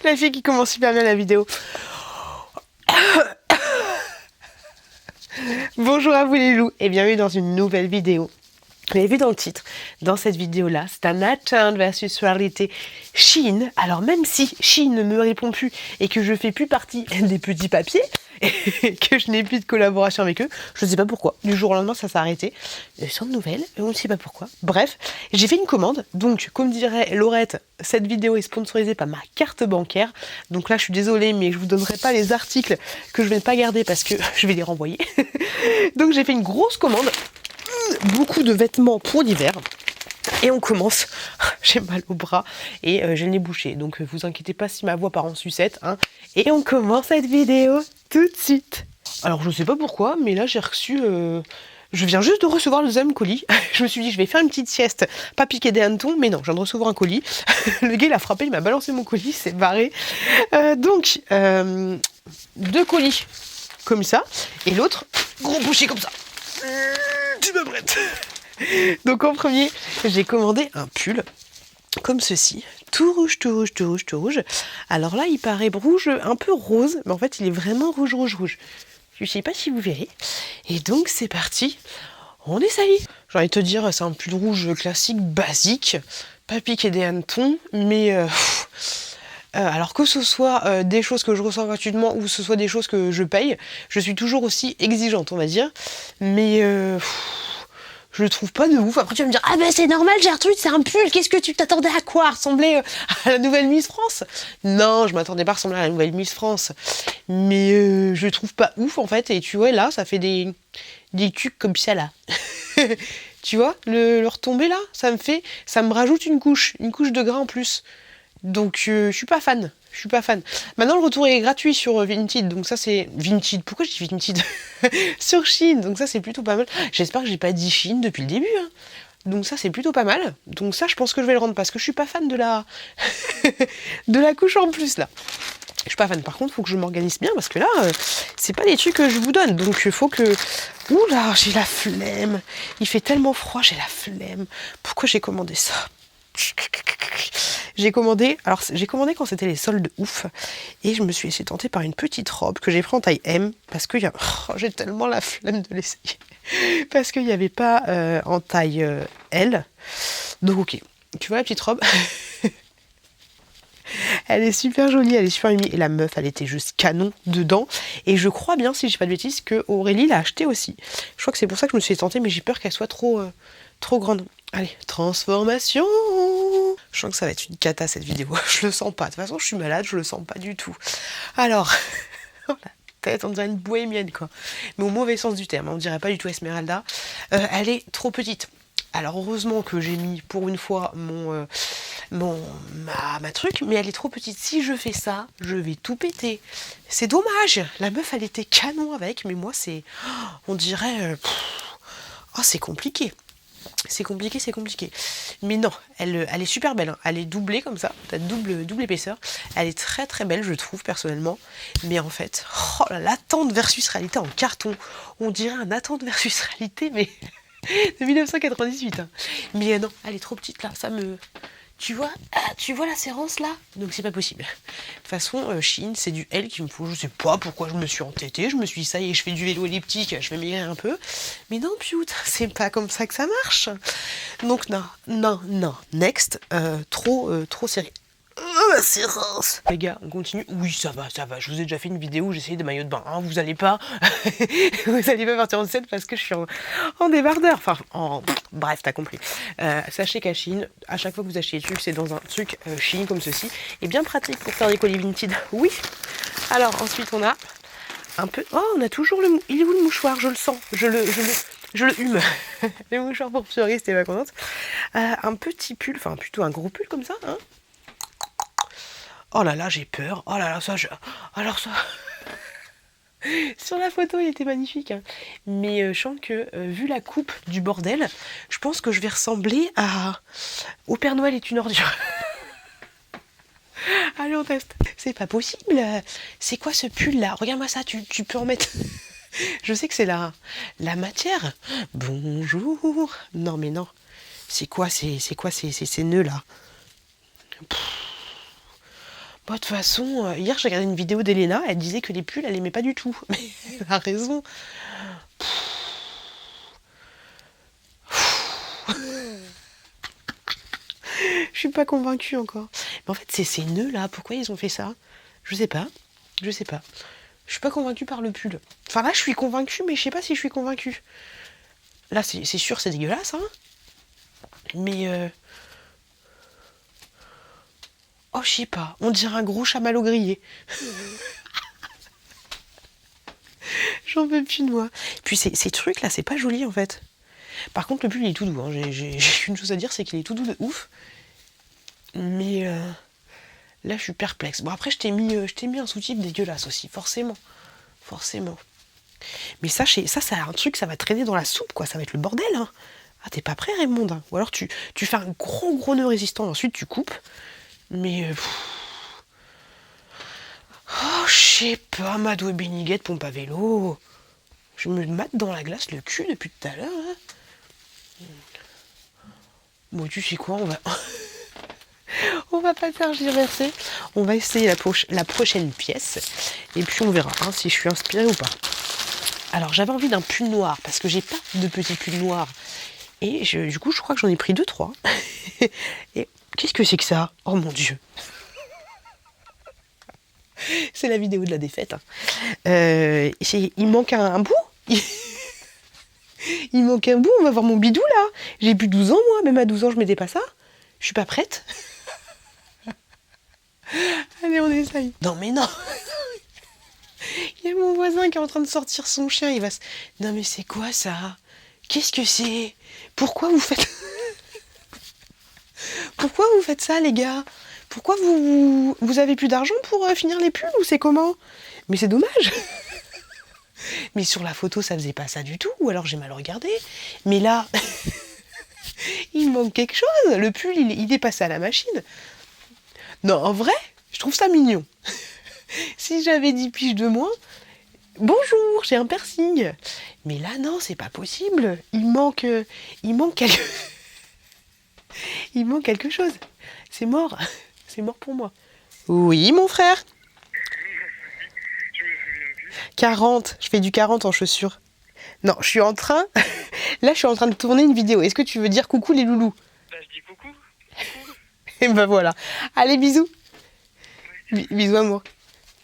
La fille qui commence super bien la vidéo. Bonjour à vous les loups et bienvenue dans une nouvelle vidéo. Vous avez vu dans le titre, dans cette vidéo-là, c'est un attente versus réalité Shein. Alors même si Shein ne me répond plus et que je fais plus partie des petits papiers, et que je n'ai plus de collaboration avec eux, je ne sais pas pourquoi. Du jour au lendemain, ça s'est arrêté. Sans de nouvelles, on ne sait pas pourquoi. Bref, j'ai fait une commande. Donc, comme dirait Laurette, cette vidéo est sponsorisée par ma carte bancaire. Donc là, je suis désolée, mais je vous donnerai pas les articles que je vais pas garder parce que je vais les renvoyer. Donc, j'ai fait une grosse commande. Beaucoup de vêtements pour l'hiver. Et on commence, j'ai mal au bras et j'ai le nez bouché, donc vous inquiétez pas si ma voix part en sucette, hein. Et on commence cette vidéo tout de suite. Alors je sais pas pourquoi, mais là j'ai reçu, je viens juste de recevoir le deuxième colis. Je me suis dit je vais faire une petite sieste, pas piquer des hannetons, mais non, je viens de recevoir un colis. Le gars il a frappé, il m'a balancé mon colis, c'est barré. Donc, deux colis comme ça, et l'autre, gros bouché comme ça. Tu me prêtes. Donc en premier, j'ai commandé un pull comme ceci, tout rouge, tout rouge, tout rouge, tout rouge. Alors là, il paraît rouge, un peu rose, mais en fait, il est vraiment rouge, rouge, rouge. Je sais pas si vous verrez. Et donc c'est parti, on essaye. J'ai envie de te dire, c'est un pull rouge classique, basique, pas piqué des hannetons, mais alors que ce soit des choses que je reçois gratuitement ou ce soit des choses que je paye, je suis toujours aussi exigeante, on va dire. Mais je le trouve pas de ouf. Après tu vas me dire, ah ben c'est normal Gertrude, c'est un pull, qu'est-ce que tu t'attendais à quoi? Ressembler à la nouvelle Miss France? Non, je m'attendais pas à ressembler à la nouvelle Miss France. Mais je le trouve pas ouf en fait. Et tu vois là, ça fait des cucs comme ça là. Tu vois, le retombé là, ça me rajoute une couche de gras en plus. Donc je suis pas fan. Je suis pas fan. Maintenant le retour est gratuit sur Vinted, donc ça c'est Vinted. Pourquoi je dis Vinted? Sur Shein, donc ça c'est plutôt pas mal. J'espère que j'ai pas dit Shein depuis le début. Hein. Donc ça c'est plutôt pas mal. Donc ça je pense que je vais le rendre parce que je suis pas fan de la de la couche en plus là. Je suis pas fan. Par contre faut que je m'organise bien parce que là c'est pas des trucs que je vous donne. Donc il faut que. Ouh là j'ai la flemme. Il fait tellement froid, j'ai la flemme. Pourquoi j'ai commandé ça? J'ai commandé quand c'était les soldes ouf et je me suis laissée tenter par une petite robe que j'ai pris en taille M parce que j'ai tellement la flemme de l'essayer parce qu'il n'y avait pas en taille L. Donc ok, tu vois la petite robe. Elle est super jolie, elle est super mimi et la meuf elle était juste canon dedans et je crois bien si j'ai pas de bêtises que Aurélie l'a acheté aussi. Je crois que c'est pour ça que je me suis tentée mais j'ai peur qu'elle soit trop grande. Allez, transformation. Je sens que ça va être une cata cette vidéo, je le sens pas. De toute façon je suis malade, je le sens pas du tout. Alors, la tête on dirait une bohémienne quoi. Mais au mauvais sens du terme, on dirait pas du tout Esmeralda. Elle est trop petite. Alors heureusement que j'ai mis pour une fois ma truc, mais elle est trop petite. Si je fais ça, je vais tout péter. C'est dommage. La meuf, elle était canon avec, mais moi, on dirait... Oh, c'est compliqué. C'est compliqué. Mais non, elle est super belle. Hein. Elle est doublée comme ça. T'as double épaisseur. Elle est très très belle, je trouve, personnellement. Mais en fait, l'attente versus réalité en carton. On dirait un attente versus réalité, mais... de 1998. Hein. Mais non, elle est trop petite là, tu vois la séance là? Donc c'est pas possible. De toute façon, Shein, c'est du L qu'il me faut. Je sais pas pourquoi je me suis entêtée. Je me suis dit, ça y est, je fais du vélo elliptique, je vais maigrir un peu. Mais non, putain, c'est pas comme ça que ça marche. Donc non. Next, trop serré. La séance. Les gars, on continue. Oui, ça va. Je vous ai déjà fait une vidéo où j'ai essayé des maillots de bain. Hein. Vous allez pas partir en scène parce que je suis en débardeur. Enfin, bref, t'as compris. Sachez qu'à Shein, à chaque fois que vous achetez des trucs, c'est dans un truc Shein comme ceci. Et bien pratique pour faire des colis Vinted. Oui. Alors, ensuite, on a un peu... Oh, on a toujours le... Il est où le mouchoir? Je le sens. Je le hume. Le mouchoir pour pleurer, c'était pas contente. Un petit pull, enfin plutôt un gros pull comme ça, hein. Oh là là, j'ai peur. Oh là là, alors ça... Sur la photo, il était magnifique. Hein. Mais je sens que, vu la coupe du bordel, je pense que je vais ressembler au Père Noël est une ordure. Allez, on teste. C'est pas possible. C'est quoi ce pull-là? Regarde-moi ça, tu peux en mettre... Je sais que c'est la matière. Bonjour. Non, mais non. C'est quoi ces nœuds-là? Bon, de toute façon, hier j'ai regardé une vidéo d'Elena, elle disait que les pulls, elle aimait pas du tout. Mais elle a raison. Je suis pas convaincue encore. Mais en fait, c'est ces nœuds là, pourquoi ils ont fait ça? Je sais pas. Je sais pas. Je suis pas convaincue par le pull. Enfin là, je suis convaincue, mais je sais pas si je suis convaincue. Là, c'est sûr, c'est dégueulasse, hein. Mais oh, je sais pas. On dirait un gros chamallow grillé. J'en peux plus de moi. Puis ces trucs là, c'est pas joli en fait. Par contre, le pull il est tout doux. Hein. J'ai une chose à dire, c'est qu'il est tout doux de ouf. Mais là, je suis perplexe. Bon, après, je t'ai mis un sous-titre dégueulasse aussi, forcément. Forcément. Mais ça, c'est un truc, ça va traîner dans la soupe, quoi. Ça va être le bordel, hein. Ah, t'es pas prêt, Raymond, hein. Ou alors tu fais un gros nœud résistant, ensuite tu coupes. Mais oh, je sais pas, Madou et Béniguette, pompe à vélo. Je me mate dans la glace le cul depuis tout à l'heure. Hein. Bon, tu sais quoi, on va pas faire reverser. On va essayer la prochaine pièce. Et puis on verra hein, si je suis inspirée ou pas. Alors j'avais envie d'un pull noir parce que j'ai pas de petit pull noir. Et du coup je crois que j'en ai pris 2-3. Et qu'est-ce que c'est que ça? Oh mon Dieu. C'est la vidéo de la défaite. Hein. Il manque un bout. Il manque un bout, on va voir mon bidou là. J'ai plus 12 ans moi, même à 12 ans je mettais pas ça. Je suis pas prête. Allez, on essaye. Non mais non. Il y a mon voisin qui est en train de sortir son chien, il va se... Non mais c'est quoi ça? Qu'est-ce que c'est? Pourquoi vous faites... Pourquoi vous faites ça les gars? Pourquoi vous avez plus d'argent pour finir les pulls ou c'est comment? Mais c'est dommage. Mais sur la photo ça faisait pas ça du tout, ou alors j'ai mal regardé. Mais là, il manque quelque chose. Le pull il est passé à la machine. Non en vrai, je trouve ça mignon. Si j'avais 10 piges de moins, bonjour, j'ai un piercing. Mais là, non, c'est pas possible. Il manque quelque... il manque quelque chose. C'est mort. C'est mort pour moi. Oui, mon frère. 40. Je fais du 40 en chaussures. Non, je suis en train... Là, je suis en train de tourner une vidéo. Est-ce que tu veux dire coucou les loulous? Bah, je dis coucou. Et ben voilà. Allez, bisous. Bisous, amour.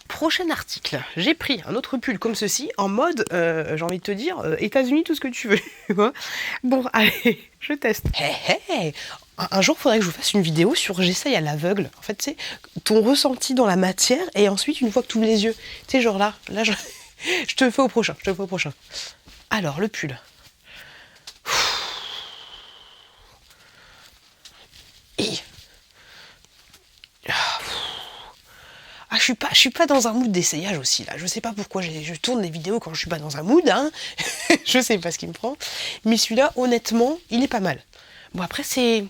Prochain article, j'ai pris un autre pull comme ceci, en mode, j'ai envie de te dire, États-Unis, tout ce que tu veux. Bon, allez, je teste. Hey. Un jour, il faudrait que je vous fasse une vidéo sur j'essaye à l'aveugle. En fait, c'est ton ressenti dans la matière, et ensuite, une fois que tu ouvres les yeux, tu sais, genre là, je te le fais au prochain, Alors, le pull. Et... Ah, je suis pas dans un mood d'essayage aussi là. Je sais pas pourquoi je tourne des vidéos quand je suis pas dans un mood. Hein. Je sais pas ce qui me prend. Mais celui-là, honnêtement, il est pas mal. Bon après c'est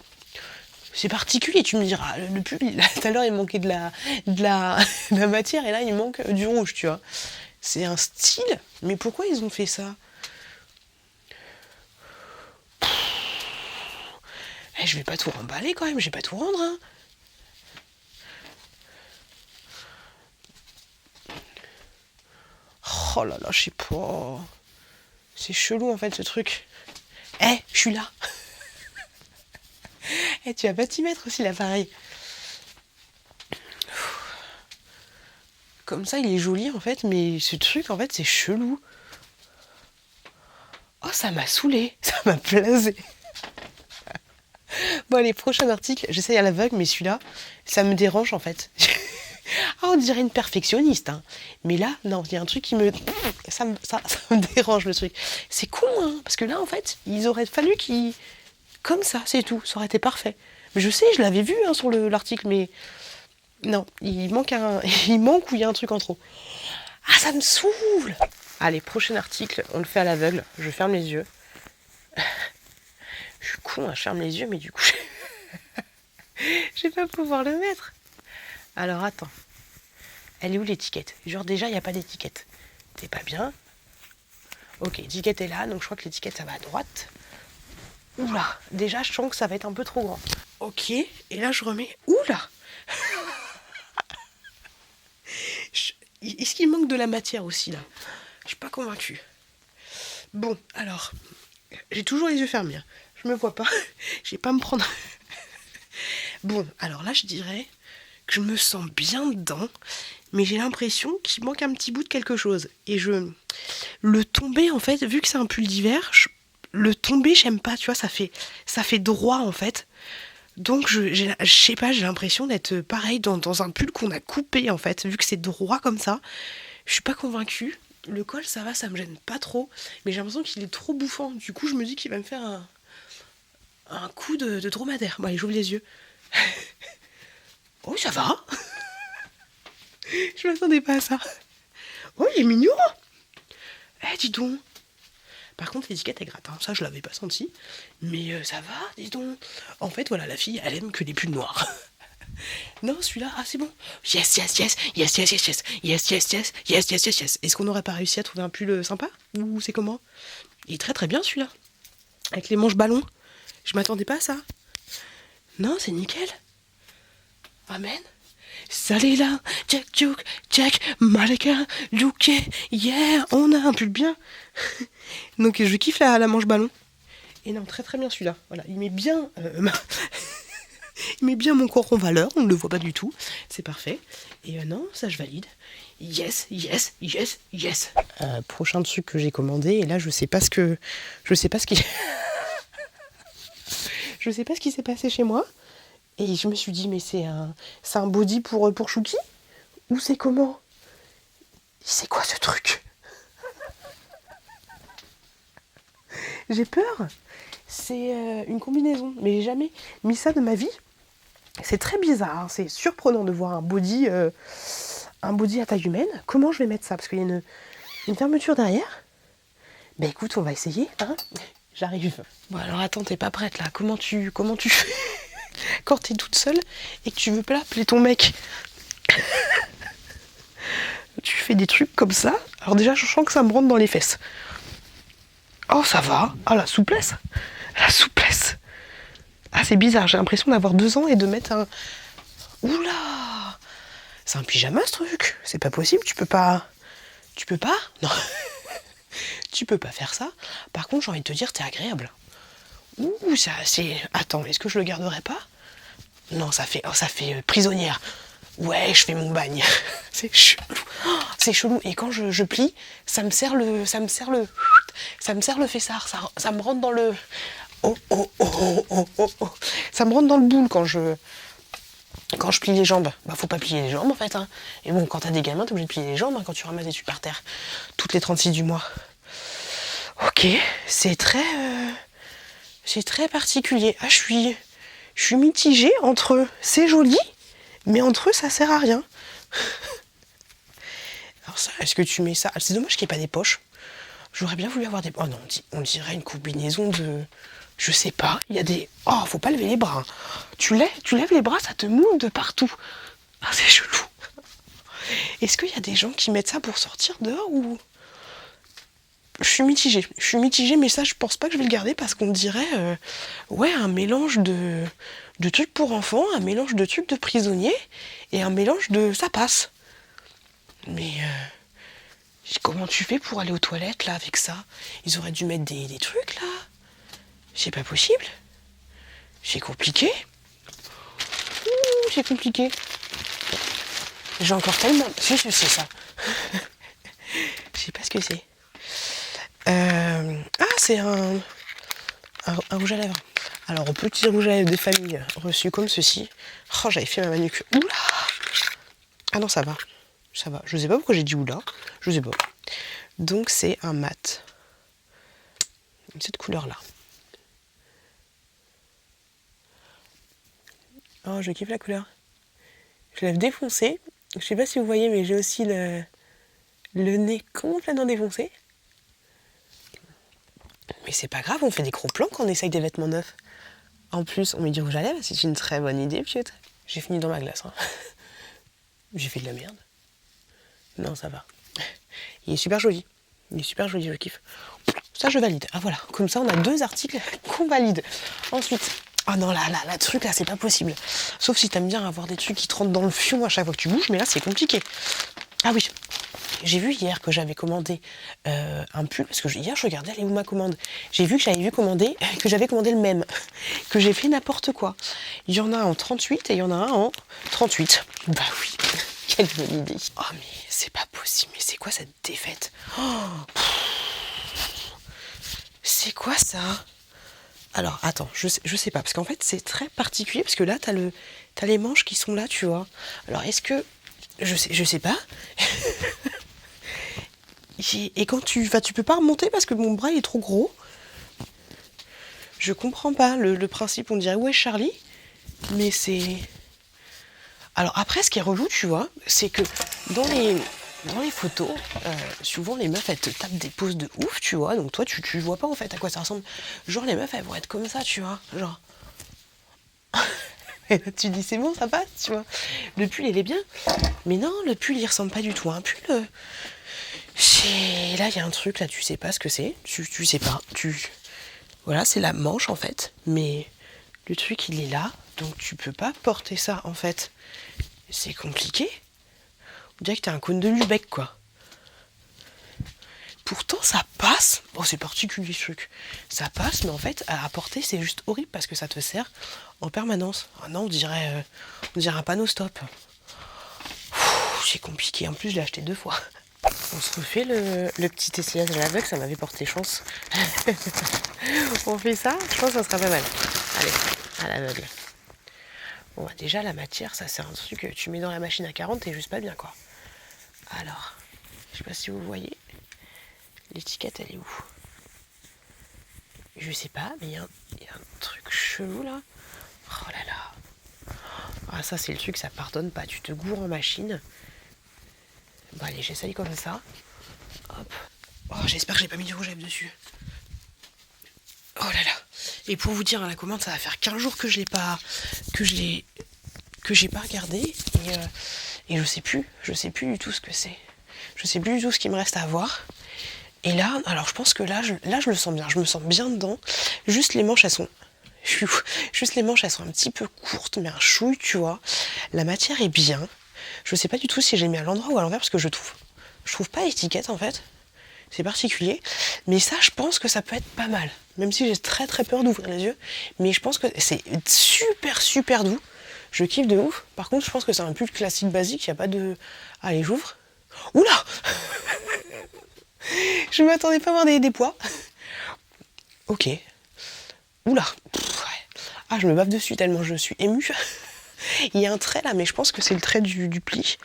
particulier. Tu me diras, le pull, tout à l'heure il manquait de la matière et là il manque du rouge, tu vois. C'est un style. Mais pourquoi ils ont fait ça? Je vais pas tout remballer quand même. Je vais pas tout rendre. Hein. Oh là là, je sais pas. C'est chelou en fait ce truc. Je suis là. Tu vas pas t'y mettre aussi l'appareil. Comme ça, il est joli en fait, mais ce truc en fait, c'est chelou. Oh, ça m'a saoulé, ça m'a blasé. Bon, allez, prochain article. J'essaye à l'aveugle, mais celui-là, ça me dérange en fait. Ah, on dirait une perfectionniste, hein. Mais là, non, il y a un truc qui me... Ça me dérange, le truc. C'est con, hein, parce que là, en fait, il aurait fallu qu'ils... Comme ça, c'est tout, ça aurait été parfait. Mais je sais, je l'avais vu hein, sur l'article, mais... Non, il manque ou il y a un truc en trop. Ah, ça me saoule. Allez, prochain article, on le fait à l'aveugle. Je ferme les yeux. Je suis con, je ferme les yeux, mais du coup... je vais pas pouvoir le mettre. Alors, attends. Elle est où l'étiquette? Genre déjà, il n'y a pas d'étiquette. T'es pas bien? Ok, l'étiquette est là, donc je crois que l'étiquette, ça va à droite. Oula, déjà, je sens que ça va être un peu trop grand. Ok, et là, je remets... Oula. Est-ce qu'il manque de la matière aussi, là? Je suis pas convaincue. Bon, alors, j'ai toujours les yeux fermés. Hein. Je me vois pas. Je vais pas me prendre... Bon, alors là, je dirais que je me sens bien dedans, mais j'ai l'impression qu'il manque un petit bout de quelque chose. Et le tomber, en fait, vu que c'est un pull d'hiver, le tomber, j'aime pas, tu vois, ça fait droit, en fait. Donc, je sais pas, j'ai l'impression d'être pareil dans un pull qu'on a coupé, en fait, vu que c'est droit comme ça. Je suis pas convaincue. Le col, ça va, ça me gêne pas trop, mais j'ai l'impression qu'il est trop bouffant. Du coup, je me dis qu'il va me faire un coup de dromadaire. Bon, allez, j'ouvre les yeux. Oh, ça va. Je m'attendais pas à ça. Oh, il est mignon. Eh, dis donc. Par contre, l'étiquette est gratte. Hein. Ça, je l'avais pas senti. Mais ça va, dis donc. En fait, voilà, la fille, elle aime que les pulls noirs. Non, celui-là, ah, c'est bon. Yes, yes, yes, yes, yes, yes, yes, yes, yes, yes, yes, yes, yes, yes. Est-ce qu'on n'aurait pas réussi à trouver un pull sympa? Ou c'est comment? Il est très très bien, celui-là. Avec les manches ballons. Je m'attendais pas à ça. Non, c'est nickel. Amen. Salut là, Jack Duke, Jack, Malika, Luke, yeah, on a un pull bien. Donc je kiffe la manche ballon. Et non, très très bien celui-là. Voilà, il met bien, il met bien mon corps en valeur. On ne le voit pas du tout. C'est parfait. Et non, ça je valide. Yes, yes, yes, yes. Prochain truc que j'ai commandé. Et là, je sais pas ce qui, je sais pas ce qui s'est passé chez moi. Et je me suis dit, mais c'est un body pour Chouki? Ou c'est comment? C'est quoi ce truc? J'ai peur. C'est une combinaison. Mais j'ai jamais mis ça de ma vie. C'est très bizarre. Hein. C'est surprenant de voir un body à taille humaine. Comment je vais mettre ça? Parce qu'il y a une fermeture derrière. Ben écoute, on va essayer. Hein, j'arrive. Bon alors attends, t'es pas prête là. Comment tu fais quand t'es toute seule et que tu veux pas appeler ton mec? Tu fais des trucs comme ça. Alors déjà, je sens que ça me rentre dans les fesses. Oh, ça va. Ah, la souplesse. La souplesse. Ah, c'est bizarre. J'ai l'impression d'avoir 2 ans et de mettre un... Oula! C'est un pyjama, ce truc. C'est pas possible. Tu peux pas... Non. Tu peux pas faire ça. Par contre, j'ai envie de te dire, t'es agréable. Ouh, ça, c'est... Attends, est-ce que je le garderai pas? Non, ça fait prisonnière. Ouais, je fais mon bagne. C'est chelou. Oh, c'est chelou. Et quand je plie, ça me serre le fessard. Ça me rentre dans le... Oh. Ça me rentre dans le boule quand je plie les jambes. Bah, faut pas plier les jambes, en fait. Hein. Et bon, quand t'as des gamins, t'es obligé de plier les jambes hein, quand tu ramasses des trucs par terre. Toutes les 36 du mois. Ok, c'est très particulier. Ah, je suis mitigée entre c'est joli, mais entre eux, ça sert à rien. Alors ça, est-ce que tu mets ça? C'est dommage qu'il n'y ait pas des poches. J'aurais bien voulu avoir des... Oh non, on dirait une combinaison de... Je sais pas, il y a des... Oh, faut pas lever les bras. Tu lèves les bras, ça te moule de partout. Ah, c'est chelou. Est-ce qu'il y a des gens qui mettent ça pour sortir dehors ou... Je suis mitigée, mais ça, je pense pas que je vais le garder parce qu'on dirait... un mélange de trucs pour enfants, un mélange de trucs de prisonniers et un mélange de... Ça passe. Mais... Comment tu fais pour aller aux toilettes, là, avec ça? Ils auraient dû mettre des trucs, là. C'est pas possible. C'est compliqué. Ouh, c'est compliqué. J'ai encore tellement... Si, je sais ça. Je sais pas ce que c'est. C'est un rouge à lèvres. Alors, au petit rouge à lèvres de famille reçu comme ceci. Oh, j'avais fait ma manucure. Oula! Ah non, ça va. Ça va. Je sais pas pourquoi j'ai dit oula. Je sais pas. Donc, c'est un mat. Cette couleur-là. Oh, je kiffe la couleur. Je l'ai défoncé. Je sais pas si vous voyez, mais j'ai aussi le nez complètement défoncé. Mais c'est pas grave, on fait des gros plans quand on essaye des vêtements neufs. En plus, on met du rouge à lèvres, c'est une très bonne idée, Piotr. J'ai fini dans ma glace. Hein. J'ai fait de la merde. Non, ça va. Il est super joli. Je kiffe. Ça, je valide. Ah voilà, comme ça, on a 2 articles qu'on valide. Ensuite, oh non, là, truc, là, c'est pas possible. Sauf si t'aimes bien avoir des trucs qui te rentrent dans le fion à chaque fois que tu bouges, mais là, c'est compliqué. Ah oui, j'ai vu hier que j'avais commandé un pull, parce que hier je regardais, elle est où ma commande? J'ai vu que j'avais commander, que j'avais commandé le même, que j'ai fait n'importe quoi. Il y en a un en 38 et il y en a un en 38. Bah oui, quelle bonne idée. Oh mais c'est pas possible, mais c'est quoi cette défaite? C'est quoi ça? Alors, attends, je sais pas, parce qu'en fait, c'est très particulier, parce que là, t'as les manches qui sont là, tu vois. Alors, est-ce que... Je sais pas. Et quand tu peux pas remonter parce que mon bras il est trop gros. Je comprends pas le principe, on dirait, où est Charlie? Mais c'est... Alors après, ce qui est relou, tu vois, c'est que dans les photos, souvent les meufs elles te tapent des poses de ouf, tu vois, donc toi tu vois pas en fait à quoi ça ressemble. Genre les meufs elles vont être comme ça, tu vois, genre. Et là, tu dis c'est bon, ça passe, tu vois. Le pull il est bien, mais non, le pull il ressemble pas du tout à un pull. Là il y a un truc là, tu sais pas ce que c'est, tu sais pas, voilà c'est la manche en fait, mais le truc il est là, donc tu peux pas porter ça en fait. C'est compliqué. On dirait que t'as un cône de Lübeck, quoi. Pourtant, ça passe. Bon, c'est particulier ce truc. Ça passe, mais en fait, à porter, c'est juste horrible parce que ça te sert en permanence. Ah non, on dirait un panneau stop. C'est compliqué. En plus, je l'ai acheté 2 fois. On se refait le petit essayage à l'aveugle, ça m'avait porté chance. On fait ça, je pense que ça sera pas mal. Allez, à l'aveugle. Bon, bah déjà, la matière, ça c'est un truc que tu mets dans la machine à 40, t'es juste pas bien, quoi. Alors, je sais pas si vous voyez, l'étiquette, elle est où? Je sais pas, mais il y a un truc chelou, là. Oh là là. Ah, ça, c'est le truc, ça pardonne pas. Tu te gourres en machine. Bon, allez, j'essaye comme ça. Hop. Oh, j'espère que j'ai pas mis du rouge à lèvres dessus. Oh là là. Et pour vous dire, la commande, ça va faire 15 jours que j'ai pas regardé. Et je sais plus du tout ce que c'est. Je sais plus du tout ce qu'il me reste à voir. Et là, alors je pense que là je le sens bien. Je me sens bien dedans. Juste les manches, elles sont un petit peu courtes, mais un chouille, tu vois. La matière est bien. Je sais pas du tout si j'ai mis à l'endroit ou à l'envers parce que je trouve pas l'étiquette en fait. C'est particulier. Mais ça, je pense que ça peut être pas mal. Même si j'ai très très peur d'ouvrir les yeux. Mais je pense que c'est super super doux. Je kiffe de ouf. Par contre, je pense que c'est un pull classique basique. Il n'y a pas de... Allez, j'ouvre. Oula. Je ne m'attendais pas à voir des poids. Ok. Oula. Ouais. Ah, je me bave dessus tellement je suis émue. Il y a un trait là, mais je pense que c'est le trait du pli.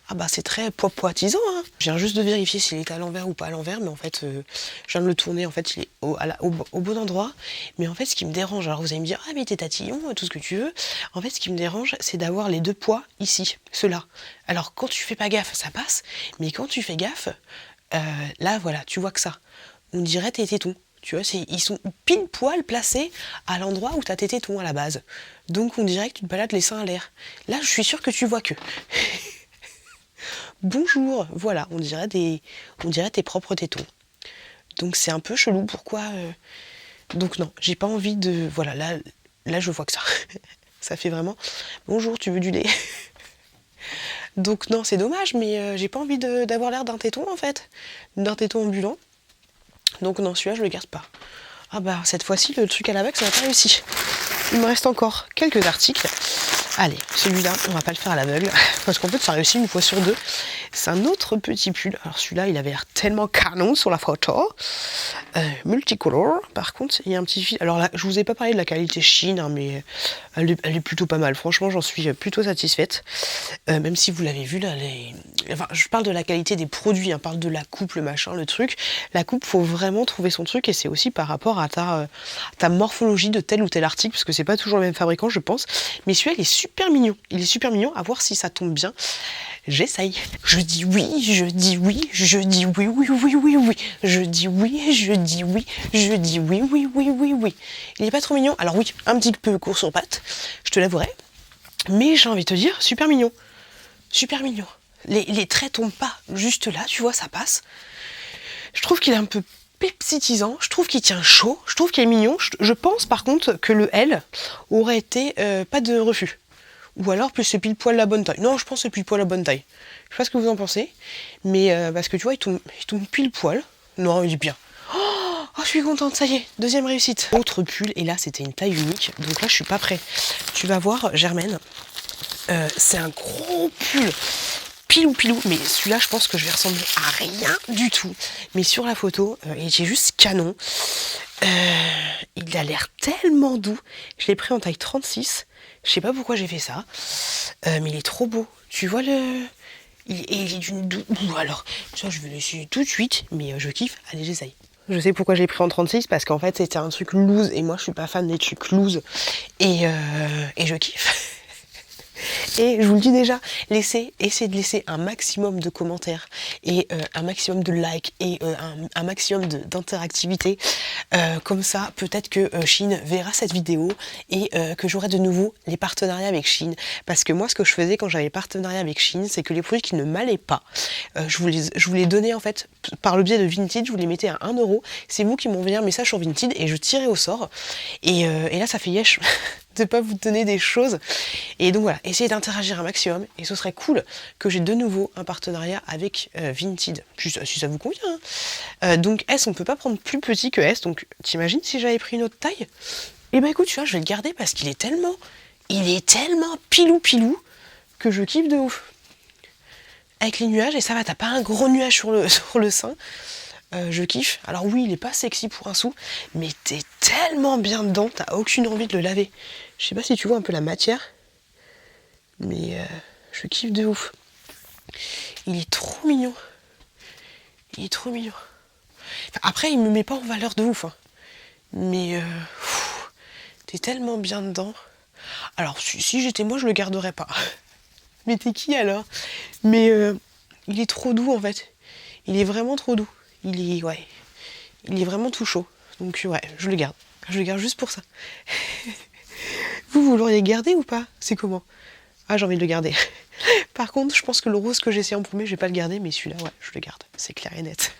Ah bah c'est très poitisant, hein. Je viens juste de vérifier s'il est à l'envers ou pas à l'envers, mais en fait, je viens de le tourner, en fait, il est au bon endroit. Mais en fait, ce qui me dérange, alors vous allez me dire, ah mais t'es tatillon, tout ce que tu veux. En fait, ce qui me dérange, c'est d'avoir les 2 poids ici, ceux-là. Alors quand tu fais pas gaffe, ça passe, mais quand tu fais gaffe, là voilà, tu vois que ça. On dirait tes tétons. Tu vois, ils sont pile poil placés à l'endroit où t'as tes tétons à la base. Donc on dirait que tu te balades les seins à l'air. Là, je suis sûre que tu vois que. Bonjour, voilà, on dirait tes propres tétons. Donc c'est un peu chelou, pourquoi Donc non, j'ai pas envie de... Voilà, là je vois que ça. Ça fait vraiment... Bonjour, tu veux du lait? Donc non, c'est dommage, mais j'ai pas envie d'avoir l'air d'un téton en fait. D'un téton ambulant. Donc non, celui-là je le garde pas. Ah bah cette fois-ci, le truc à l'aveugle, ça n'a pas réussi. Il me reste encore quelques articles. Allez, celui-là, on va pas le faire à l'aveugle, parce qu'en fait, ça réussit 1 fois sur 2. C'est un autre petit pull. Alors celui-là, il avait l'air tellement canon sur la photo. Multicolore. Par contre, il y a un petit fil. Alors là, je vous ai pas parlé de la qualité Shein, hein, mais elle est plutôt pas mal. Franchement, j'en suis plutôt satisfaite. Même si vous l'avez vu, là, enfin, je parle de la qualité des produits, hein, parle de la coupe, le machin, le truc. La coupe, faut vraiment trouver son truc, et c'est aussi par rapport à ta morphologie de tel ou tel article, parce que c'est pas toujours le même fabricant, je pense. Mais celui-là, il est super mignon. Il est super mignon, à voir si ça tombe bien. J'essaye. Je dis oui, je dis oui, je dis oui, oui, oui, oui, oui. Je dis oui, je dis oui, je dis oui, oui, oui, oui, oui. Il est pas trop mignon. Alors oui, un petit peu court sur pattes, je te l'avouerai. Mais j'ai envie de te dire, super mignon. Super mignon. Les traits tombent pas juste là, tu vois, ça passe. Je trouve qu'il est un peu pepsitisant, je trouve qu'il tient chaud, je trouve qu'il est mignon. Je pense par contre que le L aurait été pas de refus. Ou alors plus c'est pile poil la bonne taille. Non, je pense que c'est pile poil la bonne taille. Je sais pas ce que vous en pensez. Mais parce que tu vois, il tombe pile poil. Non, il est bien. Oh, je suis contente, ça y est, deuxième réussite. Autre pull, et là c'était une taille unique. Donc là je suis pas prêt. Tu vas voir, Germaine. C'est un gros pull. Pilou, mais celui-là je pense que je vais ressembler à rien du tout. Mais sur la photo, il est juste canon. Il a l'air tellement doux. Je l'ai pris en taille 36. Je sais pas pourquoi j'ai fait ça. Mais il est trop beau. Tu vois le... Il est d'une douce... Alors, ça je vais l'essayer tout de suite. Mais je kiffe. Allez, j'essaye. Je sais pourquoi j'ai pris en 36. Parce qu'en fait c'était un truc loose. Et moi je suis pas fan des trucs loose. Et je kiffe. Et je vous le dis déjà, essayez de laisser un maximum de commentaires et un maximum de likes et un maximum d'interactivité. Comme ça, peut-être que Shein verra cette vidéo et que j'aurai de nouveau les partenariats avec Shein. Parce que moi, ce que je faisais quand j'avais partenariat avec Shein, c'est que les produits qui ne m'allaient pas, je vous les donnais en fait par le biais de Vinted, je vous les mettais à 1 €. C'est vous qui m'envoyez un message sur Vinted et je tirais au sort. Et là, ça fait yesh de pas vous donner des choses. Et donc voilà, essayez d'interagir un maximum. Et ce serait cool que j'ai de nouveau un partenariat avec Vinted. Si ça vous convient. Hein. Donc S, on peut pas prendre plus petit que S. Donc t'imagines si j'avais pris une autre taille? Et bah écoute, tu vois, je vais le garder parce qu'il est tellement pilou que je kiffe de ouf. Avec les nuages, et ça va, t'as pas un gros nuage sur le sein. Je kiffe. Alors oui, il est pas sexy pour un sou, mais t'es tellement bien dedans, t'as aucune envie de le laver. Je sais pas si tu vois un peu la matière, mais je kiffe de ouf. Il est trop mignon. Il est trop mignon. Enfin, après, il me met pas en valeur de ouf, hein. Mais t'es tellement bien dedans. Alors, si j'étais moi, je le garderais pas. Mais t'es qui alors? Mais il est trop doux en fait. Il est vraiment trop doux. Il est vraiment tout chaud. Donc ouais, je le garde. Je le garde juste pour ça. Vous l'auriez gardé ou pas? C'est comment? Ah, j'ai envie de le garder. Par contre, je pense que le rose que j'ai essayé en premier, je vais pas le garder, mais celui-là, ouais, je le garde. C'est clair et net.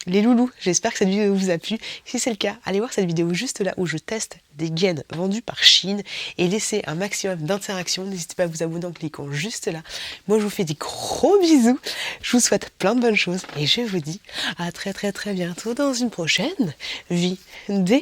Les loulous, j'espère que cette vidéo vous a plu. Si c'est le cas, allez voir cette vidéo juste là où je teste des gaines vendues par Shein et laissez un maximum d'interaction. N'hésitez pas à vous abonner en cliquant juste là. Moi, je vous fais des gros bisous. Je vous souhaite plein de bonnes choses et je vous dis à très bientôt dans une prochaine vidéo.